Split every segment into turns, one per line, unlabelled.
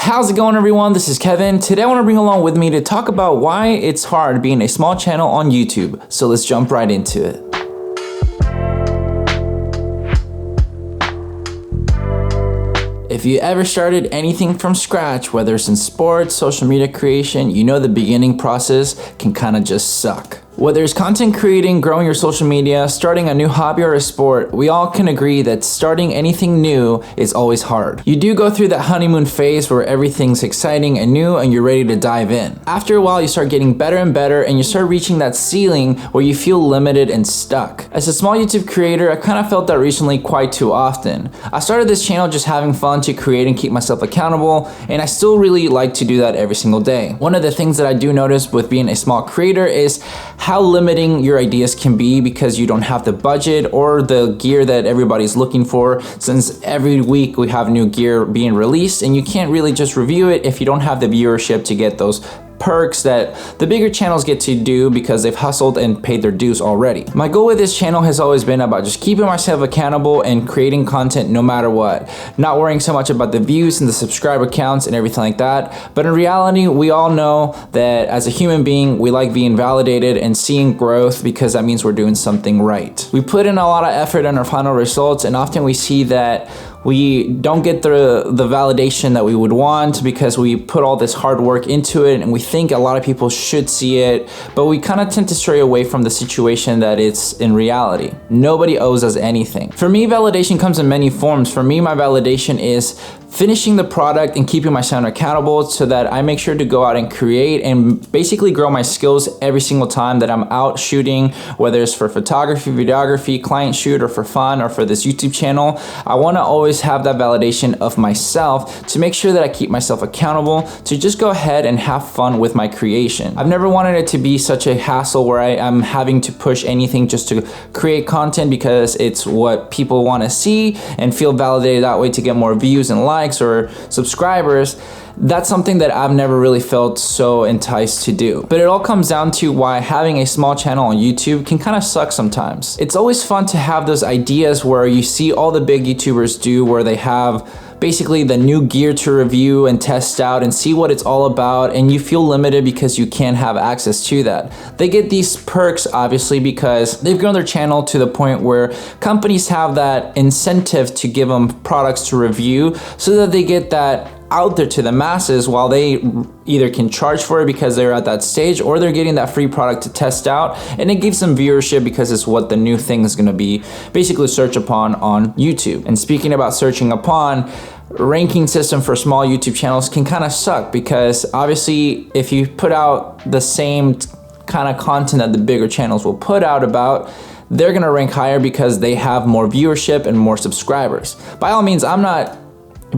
How's it going, everyone? This is Kevin. Today I want to bring along with me to talk about why it's hard being a small channel on YouTube. So let's jump right into it. If you ever started anything from scratch, whether it's in sports, social media creation, you know the beginning process can kind of just suck. Whether it's content creating, growing your social media, starting a new hobby or a sport, we all can agree that starting anything new is always hard. You do go through that honeymoon phase where everything's exciting and new and you're ready to dive in. After a while, you start getting better and better and you start reaching that ceiling where you feel limited and stuck. As a small YouTube creator, I kind of felt that recently quite too often. I started this channel just having fun to create and keep myself accountable, and I still really like to do that every single day. One of the things that I do notice with being a small creator is how limiting your ideas can be because you don't have the budget or the gear that everybody's looking for, since every week we have new gear being released and you can't really just review it if you don't have the viewership to get those perks that the bigger channels get to do because they've hustled and paid their dues already. My goal with this channel has always been about just keeping myself accountable and creating content no matter what. Not worrying so much about the views and the subscriber counts and everything like that. But in reality, we all know that as a human being, we like being validated and seeing growth because that means we're doing something right. We put in a lot of effort on our final results, and often we see that we don't get the validation that we would want because we put all this hard work into it and we think a lot of people should see it, but we kind of tend to stray away from the situation that it's in reality. Nobody owes us anything. For me, validation comes in many forms. For me, my validation is finishing the product and keeping myself accountable so that I make sure to go out and create and basically grow my skills every single time that I'm out shooting, whether it's for photography, videography, client shoot, or for fun, or for this YouTube channel. I want to always have that validation of myself to make sure that I keep myself accountable to just go ahead and have fun with my creation. I've never wanted it to be such a hassle where I am having to push anything just to create content because it's what people want to see and feel validated that way to get more views and likes or subscribers. That's something that I've never really felt so enticed to do. But it all comes down to why having a small channel on YouTube can kind of suck sometimes. It's always fun to have those ideas where you see all the big YouTubers do, where they have basically the new gear to review and test out and see what it's all about, and you feel limited because you can't have access to that. They get these perks obviously because they've grown their channel to the point where companies have that incentive to give them products to review so that they get that out there to the masses, while they either can charge for it because they're at that stage, or they're getting that free product to test out, and it gives them viewership because it's what the new thing is going to be basically searched upon on YouTube. And speaking about searching upon, ranking system for small YouTube channels can kind of suck because obviously if you put out the same kind of content that the bigger channels will put out about, they're going to rank higher because they have more viewership and more subscribers. By all means, I'm not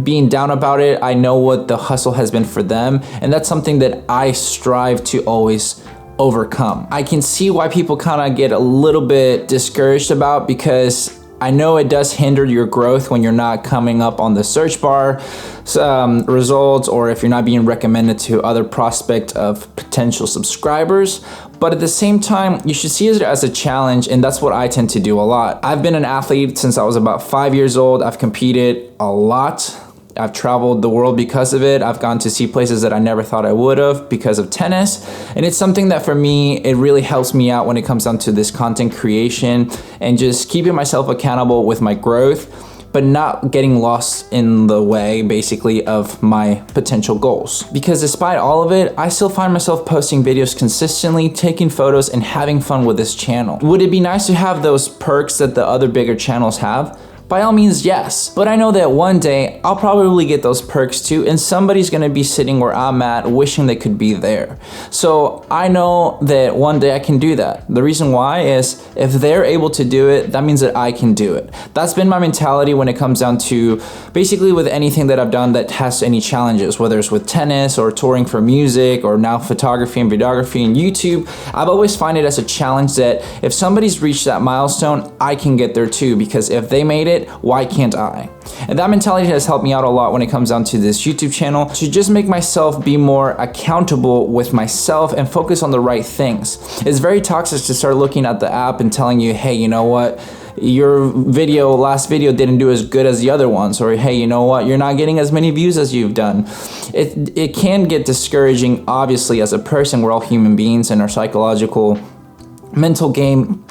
being down about it. I know what the hustle has been for them, and that's something that I strive to always overcome. I can see why people kind of get a little bit discouraged about, because I know it does hinder your growth when you're not coming up on the search bar results, or if you're not being recommended to other prospect of potential subscribers. But at the same time, you should see it as a challenge, and that's what I tend to do a lot. I've been an athlete since I was about 5 years old. I've competed a lot. I've traveled the world because of it. I've gone to see places that I never thought I would have because of tennis. And it's something that for me, it really helps me out when it comes down to this content creation and just keeping myself accountable with my growth, but not getting lost in the way basically of my potential goals. Because despite all of it, I still find myself posting videos consistently, taking photos, and having fun with this channel. Would it be nice to have those perks that the other bigger channels have? By all means, yes. But I know that one day I'll probably get those perks too, and somebody's gonna be sitting where I'm at wishing they could be there. So I know that one day I can do that. The reason why is if they're able to do it, that means that I can do it. That's been my mentality when it comes down to basically with anything that I've done that has any challenges, whether it's with tennis or touring for music or now photography and videography and YouTube. I've always find it as a challenge that if somebody's reached that milestone, I can get there too, because if they made it, why can't I? And that mentality has helped me out a lot when it comes down to this YouTube channel, to just make myself be more accountable with myself and focus on the right things. It's very toxic to start looking at the app and telling you, hey, you know what? your last video didn't do as good as the other ones, or hey, you know what, you're not getting as many views as you've done. It can get discouraging, obviously. As a person, we're all human beings, and our psychological mental game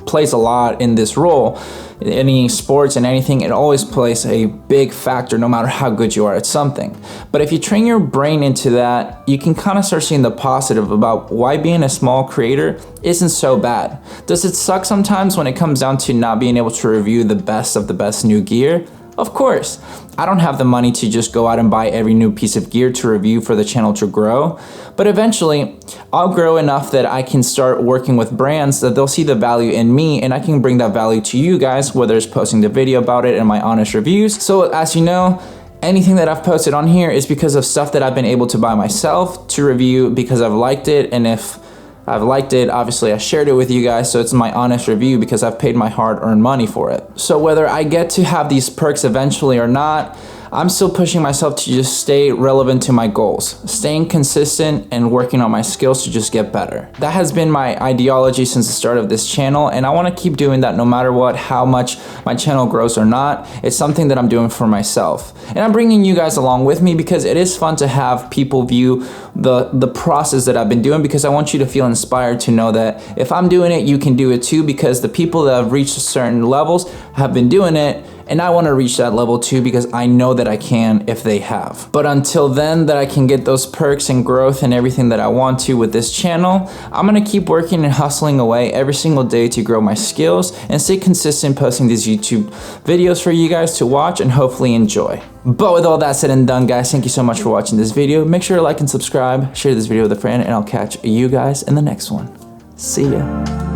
plays a lot in this role. Any sports and anything, it always plays a big factor no matter how good you are at something. But if you train your brain into that, you can kind of start seeing the positive about why being a small creator isn't so bad. Does it suck sometimes when it comes down to not being able to review the best of the best new gear? Of course. I don't have the money to just go out and buy every new piece of gear to review for the channel to grow, but eventually I'll grow enough that I can start working with brands that they'll see the value in me, and I can bring that value to you guys, whether it's posting the video about it and my honest reviews. So as you know, anything that I've posted on here is because of stuff that I've been able to buy myself to review because I've liked it, and if I've liked it, obviously I shared it with you guys, so it's my honest review because I've paid my hard-earned money for it. So whether I get to have these perks eventually or not, I'm still pushing myself to just stay relevant to my goals, staying consistent and working on my skills to just get better. That has been my ideology since the start of this channel, and I want to keep doing that no matter what, how much my channel grows or not. It's something that I'm doing for myself. And I'm bringing you guys along with me because it is fun to have people view the process that I've been doing, because I want you to feel inspired to know that if I'm doing it, you can do it too, because the people that have reached certain levels have been doing it, and I want to reach that level too because I know that I can if they have. But until then, that I can get those perks and growth and everything that I want to with this channel, I'm going to keep working and hustling away every single day to grow my skills and stay consistent posting these YouTube videos for you guys to watch and hopefully enjoy. But with all that said and done, guys, thank you so much for watching this video. Make sure to like and subscribe, share this video with a friend, and I'll catch you guys in the next one. See ya.